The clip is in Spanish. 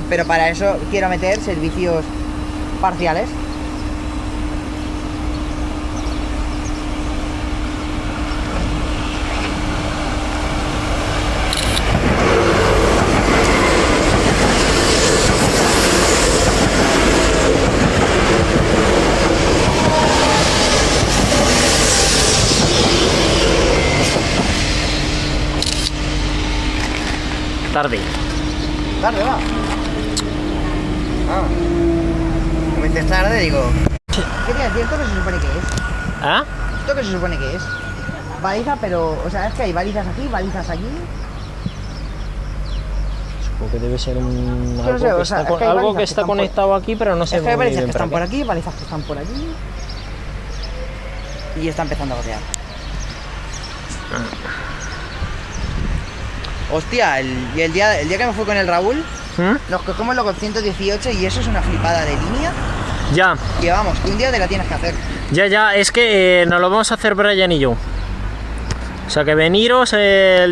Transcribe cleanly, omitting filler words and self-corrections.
Pero para eso quiero meter servicios parciales. Tarde. Tarde, va. Ah. Como dices tarde, digo... ¿Qué te decir? ¿Esto qué se supone que es? ¿Ah? ¿Esto qué se supone que es? Baliza, pero... O sea, es que hay balizas aquí, balizas aquí... Supongo que debe ser un... No sé, o sea, es que hay algo balizas que que está están conectado aquí, pero no sé Es que hay muy balizas bien que para están qué. por aquí, balizas que están por allí... Y está empezando a gotear. Hostia, el día que me fui con el Raúl, nos cogemos luego 118 y eso es una flipada de línea. Ya, Que vamos, que un día te la tienes que hacer. ya, es que nos lo vamos a hacer Brian y yo. O sea que veniros el